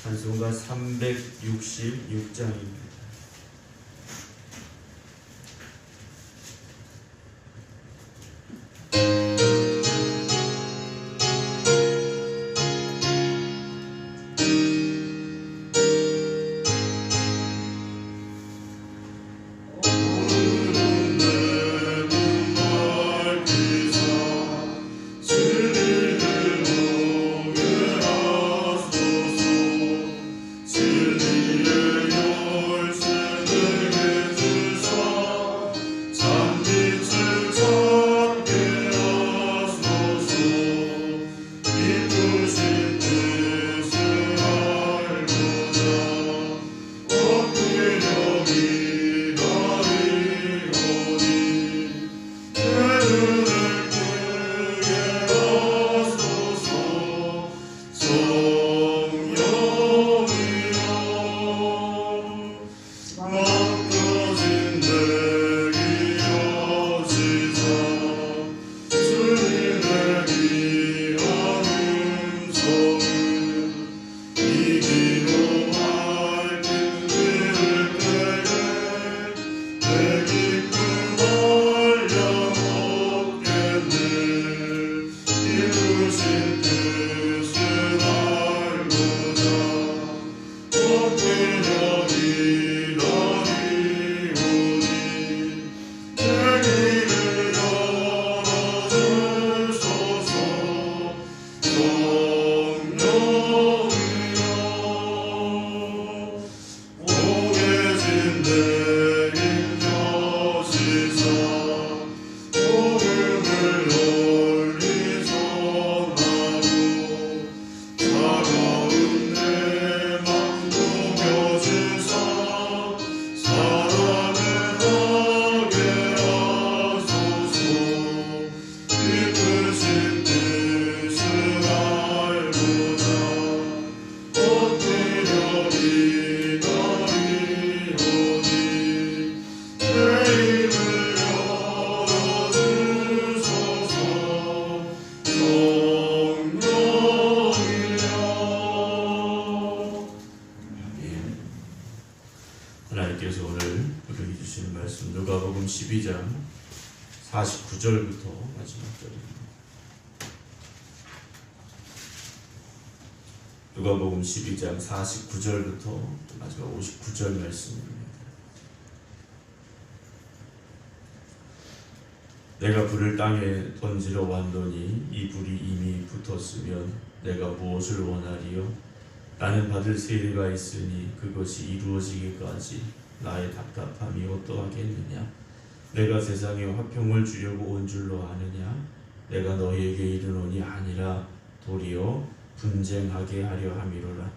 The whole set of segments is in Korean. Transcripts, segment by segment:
찬송가 366장입니다. 하나님께서 오늘 우리에게 주시는 말씀 누가복음 12장 49절부터 마지막 절입니다. 누가복음 12장 49절부터 마지막 59절 말씀입니다. 내가 불을 땅에 던지러 왔더니 이 불이 이미 붙었으면 내가 무엇을 원하리요? 나는 받을 세례가 있으니 그것이 이루어지기까지 나의 답답함이 어떠하겠느냐? 내가 세상에 화평을 주려고 온 줄로 아느냐? 내가 너희에게 이르노니 아니라 도리어 분쟁하게 하려 함이로라.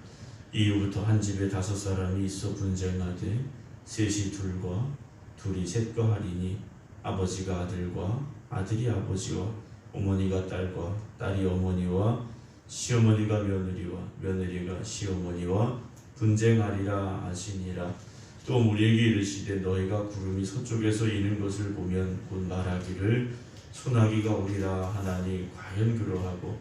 이후부터 한 집에 5사람이 있어 분쟁하되 셋이 둘과 둘이 셋과 하리니 아버지가 아들과 아들이 아버지와 어머니가 딸과 딸이 어머니와 시어머니가 며느리와 며느리가 시어머니와 분쟁하리라 하시니라. 또 우리에게 이르시되 너희가 구름이 서쪽에서 이는 것을 보면 곧 말하기를 소나기가 오리라 하나니 과연 그러하고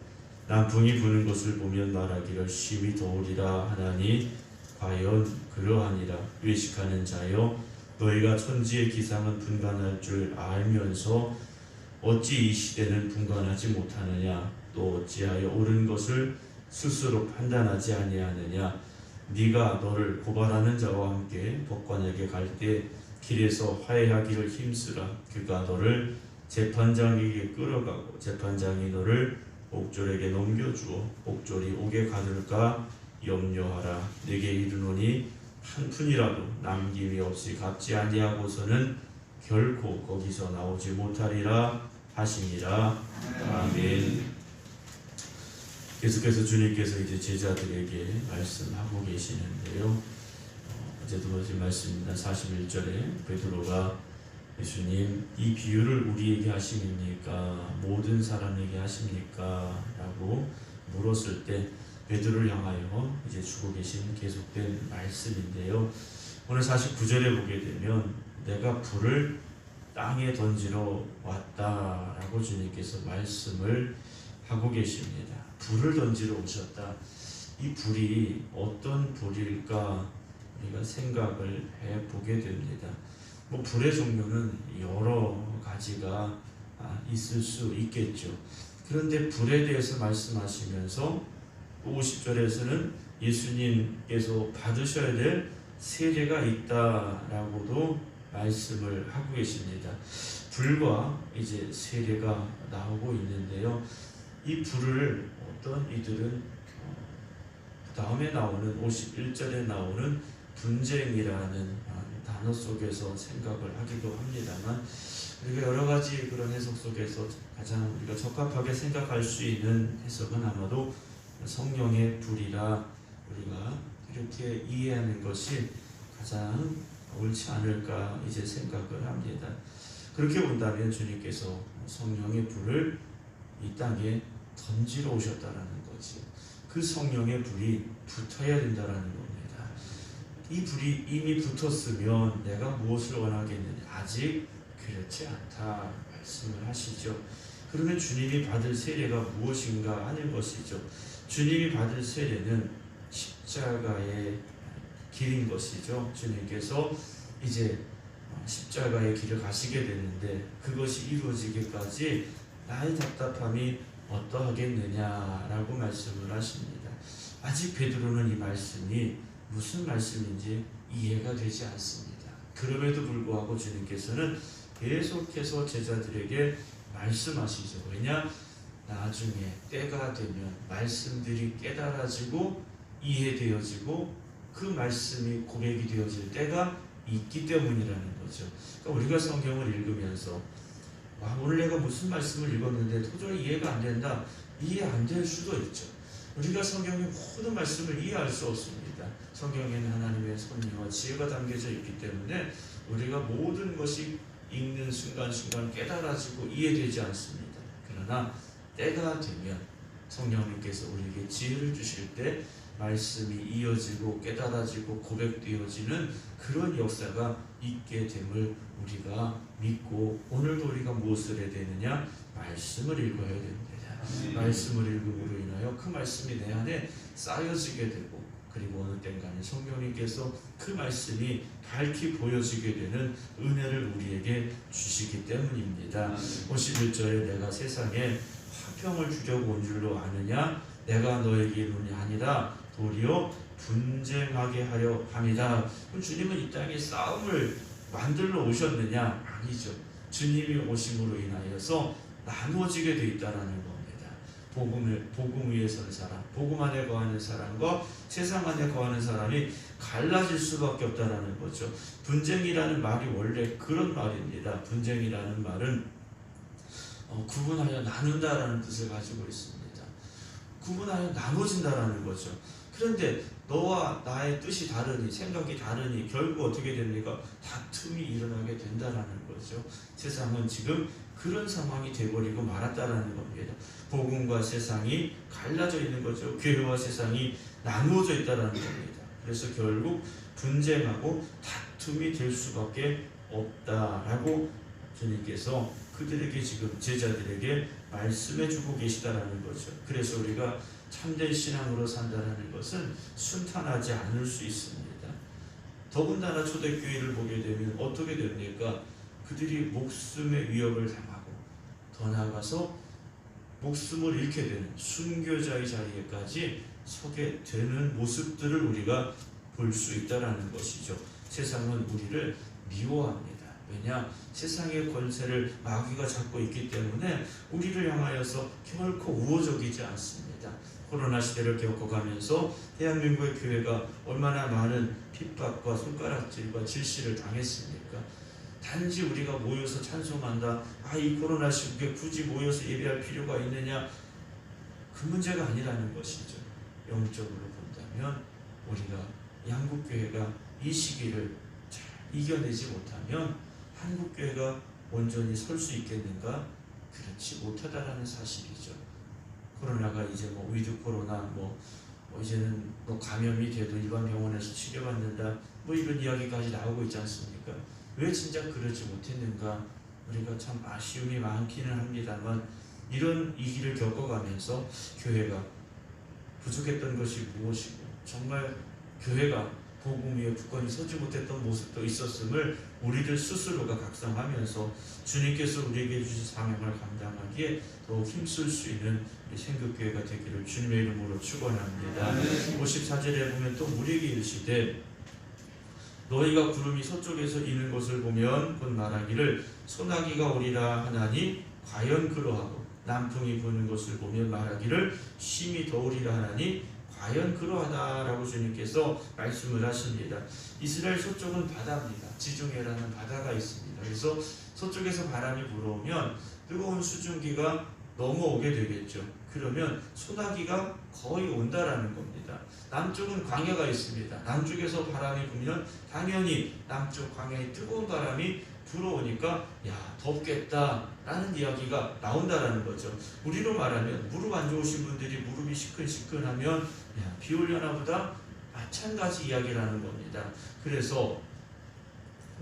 남풍이 부는 것을 보면 말하기를 심히 더우리라 하나니 과연 그러하니라. 외식하는 자여 너희가 천지의 기상은 분간할 줄 알면서 어찌 이 시대는 분간하지 못하느냐? 또 어찌하여 옳은 것을 스스로 판단하지 아니하느냐? 네가 너를 고발하는 자와 함께 법관에게 갈 때 길에서 화해하기를 힘쓰라. 그가 너를 재판장에게 끌어가고 재판장이 너를 옥졸에게 넘겨주어 옥졸이 옥에 가둘까 염려하라. 내게 이르노니 한 푼이라도 남김이 없이 갚지 아니하고서는 결코 거기서 나오지 못하리라 하시니라. 아멘. 계속해서 주님께서 이제 제자들에게 말씀하고 계시는데요. 어제도 보신 말씀입니다. 41절에 베드로가 예수님 이 비유를 우리에게 하십니까? 모든 사람에게 하십니까? 라고 물었을 때 베드로를 향하여 이제 주고 계신 계속된 말씀인데요. 오늘 49절에 보게 되면 내가 불을 땅에 던지러 왔다라고 주님께서 말씀을 하고 계십니다. 불을 던지러 오셨다. 이 불이 어떤 불일까 우리가 생각을 해보게 됩니다. 뭐 불의 종류는 여러 가지가 있을 수 있겠죠. 그런데 불에 대해서 말씀하시면서 50절에서는 예수님께서 받으셔야 될 세례가 있다라고도 말씀을 하고 계십니다. 불과 이제 세례가 나오고 있는데요. 이 불을 어떤 이들은 다음에 나오는 51절에 나오는 분쟁이라는 단어 속에서 생각을 하기도 합니다만, 우리가 여러 가지 그런 해석 속에서 가장 우리가 적합하게 생각할 수 있는 해석은 아마도 성령의 불이라 우리가 이렇게 이해하는 것이 가장 옳지 않을까 이제 생각을 합니다. 그렇게 본다면 주님께서 성령의 불을 이 땅에 던지러 오셨다라는 거지. 그 성령의 불이 붙어야 된다라는 겁니다. 이 불이 이미 붙었으면 내가 무엇을 원하겠느냐? 아직 그렇지 않다 말씀을 하시죠. 그러면 주님이 받을 세례가 무엇인가 하는 것이죠. 주님이 받을 세례는 십자가의 길인 것이죠. 주님께서 이제 십자가의 길을 가시게 되는데 그것이 이루어지기까지 나의 답답함이 어떠하겠느냐라고 말씀을 하십니다. 아직 베드로는 이 말씀이 무슨 말씀인지 이해가 되지 않습니다. 그럼에도 불구하고 주님께서는 계속해서 제자들에게 말씀하시죠. 왜냐? 나중에 때가 되면 말씀들이 깨달아지고 이해되어지고 그 말씀이 고백이 되어질 때가 있기 때문이라는 거죠. 그러니까 우리가 성경을 읽으면서 오늘 내가 무슨 말씀을 읽었는데 도저히 이해가 안 된다. 이해 안 될 수도 있죠. 우리가 성경의 모든 말씀을 이해할 수 없습니다. 성경에는 하나님의 섭리와 지혜가 담겨져 있기 때문에 우리가 모든 것이 읽는 순간순간 깨달아지고 이해되지 않습니다. 그러나 때가 되면 성령님께서 우리에게 지혜를 주실 때 말씀이 이어지고 깨달아지고 고백되어지는 그런 역사가 있게 됨을 우리가 믿고, 오늘도 우리가 무엇을 해야 되느냐? 말씀을 읽어야 됩니다. 말씀을 읽음으로 인하여 그 말씀이 내 안에 쌓여지게 되고, 그리고 어느 땐가는 성령님께서 그 말씀이 밝히 보여지게 되는 은혜를 우리에게 주시기 때문입니다. 51절에 내가 세상에 화평을 주려고 온 줄로 아느냐? 내가 너에게 이르노니 아니라 도리어 분쟁하게 하려 함이다. 그럼 주님은 이 땅에 싸움을 만들러 오셨느냐? 아니죠. 주님이 오심으로 인하여서 나누어지게 되어 있다는 겁니다. 복음 위에 선 사람, 복음 안에 거하는 사람과 세상 안에 거하는 사람이 갈라질 수밖에 없다는 거죠. 분쟁이라는 말이 원래 그런 말입니다. 분쟁이라는 말은 구분하여 나눈다라는 뜻을 가지고 있습니다. 구분하여 나눠진다라는 거죠. 그런데 너와 나의 뜻이 다르니, 생각이 다르니 결국 어떻게 됩니까? 다툼이 일어나게 된다라는 거죠. 세상은 지금 그런 상황이 돼버리고 말았다라는 겁니다. 복음과 세상이 갈라져 있는 거죠. 교회와 세상이 나누어져 있다라는 겁니다. 그래서 결국 분쟁하고 다툼이 될 수밖에 없다라고 주님께서 그들에게, 지금 제자들에게 말씀해주고 계시다라는 거죠. 그래서 우리가 참된 신앙으로 산다는 것은 순탄하지 않을 수 있습니다. 더군다나 초대교회를 보게 되면 어떻게 됩니까? 그들이 목숨의 위협을 당하고 더 나아가서 목숨을 잃게 되는 순교자의 자리에까지 서게 되는 모습들을 우리가 볼 수 있다는 것이죠. 세상은 우리를 미워합니다. 왜냐? 세상의 권세를 마귀가 잡고 있기 때문에 우리를 향하여서 결코 우호적이지 않습니다. 코로나 시대를 겪어가면서 대한민국의 교회가 얼마나 많은 핍박과 손가락질과 질시를 당했습니까? 단지 우리가 모여서 찬송한다, 이 코로나 시국에 굳이 모여서 예배할 필요가 있느냐? 그 문제가 아니라는 것이죠. 영적으로 본다면 우리가 한국교회가 이 시기를 잘 이겨내지 못하면 한국교회가 온전히 설 수 있겠는가? 그렇지 못하다라는 사실이죠. 코로나가 이제 위드 코로나, 이제는 감염이 돼도 일반 병원에서 치료받는다, 이런 이야기까지 나오고 있지 않습니까? 왜 진짜 그러지 못했는가? 우리가 참 아쉬움이 많기는 합니다만, 이런 위기를 겪어가면서 교회가 부족했던 것이 무엇이고 정말 교회가 복음 위에 굳건히 서지 못했던 모습도 있었음을 우리들 스스로가 각성하면서 주님께서 우리에게 주신 사명을 감당하기에 더욱 힘쓸 수 있는 생극교회가 되기를 주님의 이름으로 축원합니다. 54절에 보면 또 우리에게 이르시되 너희가 구름이 서쪽에서 이는 것을 보면 곧 말하기를 소나기가 오리라 하나니 과연 그러하고 남풍이 부는 것을 보면 말하기를 심히 더우리라 하나니 과연 그러하다라고 주님께서 말씀을 하십니다. 이스라엘 서쪽은 바다입니다. 지중해라는 바다가 있습니다. 그래서 서쪽에서 바람이 불어오면 뜨거운 수증기가 넘어오게 되겠죠. 그러면 소나기가 거의 온다라는 겁니다. 남쪽은 광야가 있습니다. 남쪽에서 바람이 불면 당연히 남쪽 광야에 뜨거운 바람이 불어오니까 야 덥겠다 라는 이야기가 나온다라는 거죠. 우리로 말하면 무릎 안 좋으신 분들이 무릎이 시큰시큰하면 야 비 올려나 보다 마찬가지 이야기라는 겁니다. 그래서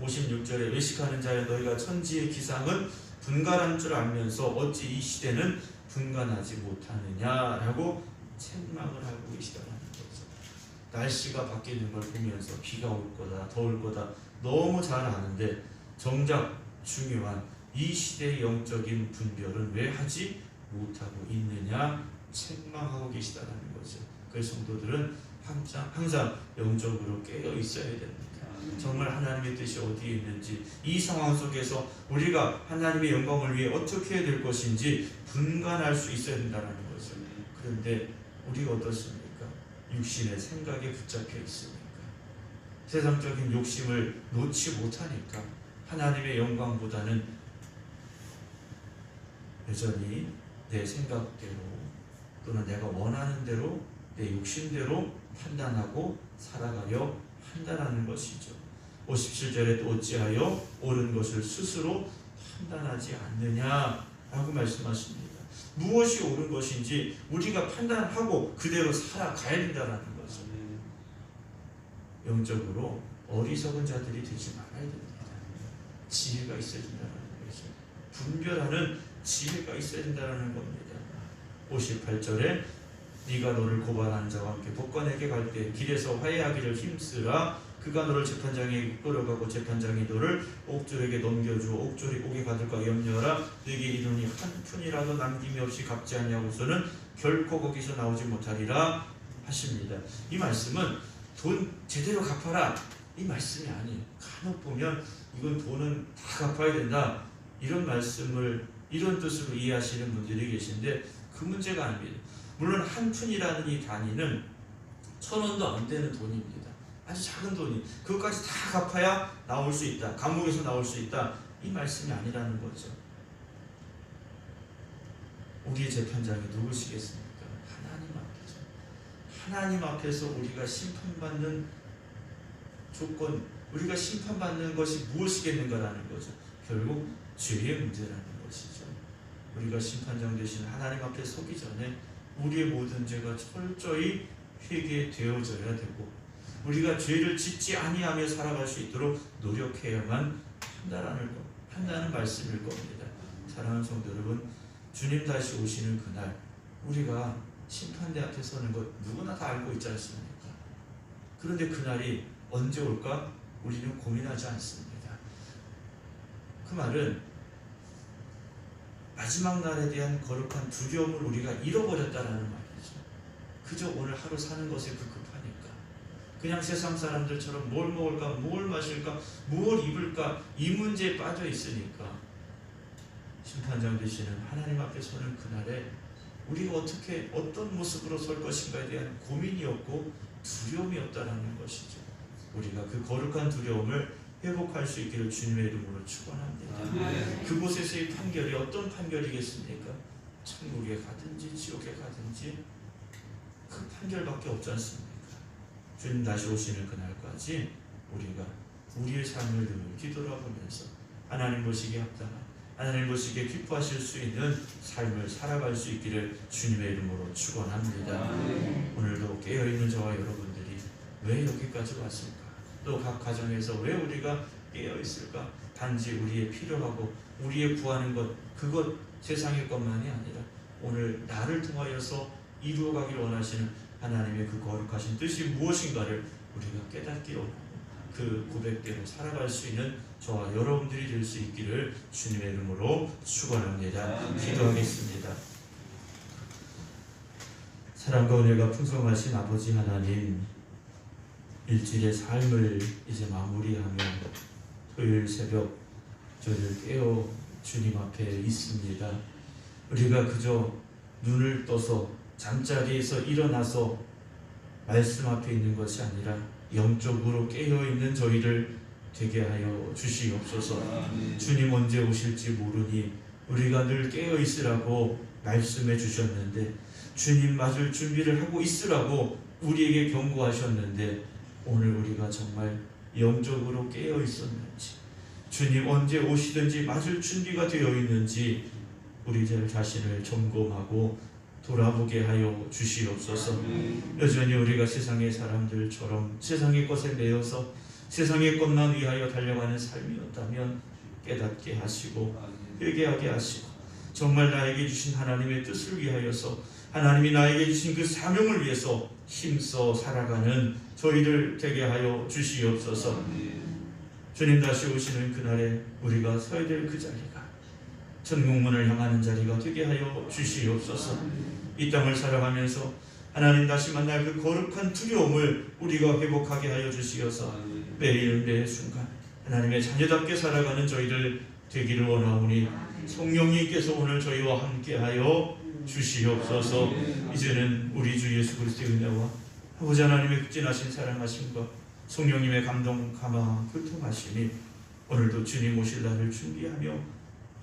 56절에 외식하는 자여 너희가 천지의 기상은 분간한 줄 알면서 어찌 이 시대는 분간하지 못하느냐라고 책망을 하고 계시다는 거죠. 날씨가 바뀌는 걸 보면서 비가 올 거다 더울 거다 너무 잘 아는데 정작 중요한 이 시대의 영적인 분별은 왜 하지 못하고 있느냐 책망하고 계시다는 거죠. 그래서 성도들은 항상 영적으로 깨어 있어야 됩니다. 정말 하나님의 뜻이 어디에 있는지 이 상황 속에서 우리가 하나님의 영광을 위해 어떻게 해야 될 것인지 분간할 수 있어야 된다는 거죠. 그런데 우리가 어떻습니까? 육신의 생각에 붙잡혀 있으니까 세상적인 욕심을 놓지 못하니까 하나님의 영광보다는 여전히 내 생각대로 또는 내가 원하는 대로 내 욕심대로 판단하고 살아가려 한다는 것이죠. 57절에 또 어찌하여 옳은 것을 스스로 판단하지 않느냐라고 말씀하십니다. 무엇이 옳은 것인지 우리가 판단하고 그대로 살아가야 된다는 거죠. 영적으로 어리석은 자들이 되지 말아야 됩니다. 지혜가 있어야 된다는 거죠. 분별하는 지혜가 있어야 된다는 겁니다. 58절에 네가 너를 고발하는 자와 함께 법관에게 갈 때 길에서 화해하기를 힘쓰라. 그가 너를 재판장에게 끌어가고 재판장이 너를 옥졸에게 넘겨주어 옥졸이 옥에 가둘까 염려하라. 네게 이르니 한 푼이라도 남김이 없이 갚지 아니하고서는 결코 거기서 나오지 못하리라 하십니다. 이 말씀은 돈 제대로 갚아라 이 말씀이 아니에요. 간혹 보면 이건 돈은 다 갚아야 된다 이런 말씀을 이런 뜻으로 이해하시는 분들이 계신데 그 문제가 아닙니다. 물론 한 푼이라는 이 단위는 1,000원도 안 되는 돈입니다. 아주 작은 돈이 그것까지 다 갚아야 나올 수 있다. 감옥에서 나올 수 있다. 이 말씀이 아니라는 거죠. 우리의 재판장이 누구시겠습니까? 하나님 앞에서. 하나님 앞에서 우리가 심판받는 조건, 우리가 심판받는 것이 무엇이겠는가라는 거죠. 결국 죄의 문제라는 것이죠. 우리가 심판장 되신 하나님 앞에 서기 전에 우리의 모든 죄가 철저히 회개되어져야 되고 우리가 죄를 짓지 아니하며 살아갈 수 있도록 노력해야만 한다는 말씀일 겁니다. 사랑하는 성도 여러분, 주님 다시 오시는 그날 우리가 심판대 앞에 서는 것 누구나 다 알고 있지 않습니까? 그런데 그날이 언제 올까? 우리는 고민하지 않습니다. 그 말은 마지막 날에 대한 거룩한 두려움을 우리가 잃어버렸다라는 말이죠. 그저 오늘 하루 사는 것에 급급하니까 그냥 세상 사람들처럼 뭘 먹을까, 뭘 마실까, 뭘 입을까 이 문제에 빠져 있으니까 심판장 되시는 하나님 앞에 서는 그날에 우리가 어떻게 어떤 모습으로 설 것인가에 대한 고민이 없고 두려움이 없다라는 것이죠. 우리가 그 거룩한 두려움을 회복할 수 있기를 주님의 이름으로 축원합니다. 그곳에서의 판결이 어떤 판결이겠습니까? 천국에 가든지 지옥에 가든지 그 판결밖에 없지 않습니까? 주님 다시 오시는 그날까지 우리가 우리의 삶을 늘 뒤돌아보면서 하나님 보시기에 합당한 하나님 보시기에 기뻐하실 수 있는 삶을 살아갈 수 있기를 주님의 이름으로 축원합니다. 오늘도 깨어있는 저와 여러분들이 왜 여기까지 왔을까? 또 각 가정에서 왜 우리가 깨어있을까? 단지 우리의 필요하고 우리의 구하는 것 그것 세상의 것만이 아니라 오늘 나를 통하여서 이루어가기를 원하시는 하나님의 그 거룩하신 뜻이 무엇인가를 우리가 깨닫기로 그 고백대로 살아갈 수 있는 저와 여러분들이 될 수 있기를 주님의 이름으로 축원합니다. 기도하겠습니다. 사랑과 은혜가 풍성하신 아버지 하나님, 일주일의 삶을 이제 마무리하며 토요일 새벽 저를 깨어 주님 앞에 있습니다. 우리가 그저 눈을 떠서 잠자리에서 일어나서 말씀 앞에 있는 것이 아니라 영적으로 깨어있는 저희를 되게 하여 주시옵소서. 주님 언제 오실지 모르니 우리가 늘 깨어있으라고 말씀해 주셨는데, 주님 맞을 준비를 하고 있으라고 우리에게 경고하셨는데, 오늘 우리가 정말 영적으로 깨어있었는지, 주님 언제 오시든지 맞을 준비가 되어 있는지 우리들 자신을 점검하고 돌아보게 하여 주시옵소서. 여전히 우리가 세상의 사람들처럼 세상의 것에 매여서 세상의 것만 위하여 달려가는 삶이었다면 깨닫게 하시고 회개하게 하시고, 정말 나에게 주신 하나님의 뜻을 위하여서, 하나님이 나에게 주신 그 사명을 위해서 힘써 살아가는 저희들 되게 하여 주시옵소서. 주님 다시 오시는 그날에 우리가 서야 될 그 자리가 천국문을 향하는 자리가 되게 하여 주시옵소서. 이 땅을 살아가면서 하나님 다시 만날 그 거룩한 두려움을 우리가 회복하게 하여 주시어서 매일 매 순간 하나님의 자녀답게 살아가는 저희들 되기를 원하오니, 성령님께서 오늘 저희와 함께하여 주시옵소서. 이제는 우리 주 예수 그리스도의 은혜와 아버지 하나님의 극진하신 사랑하심과 성령님의 감동 감화 교통하심이 오늘도 주님 오실 날을 준비하며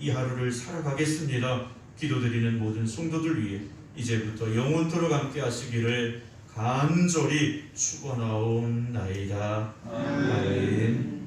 이 하루를 살아가겠습니다. 기도드리는 모든 성도들 위해 이제부터 영원토록 함께 하시기를 간절히 축원하옵나이다. 아멘.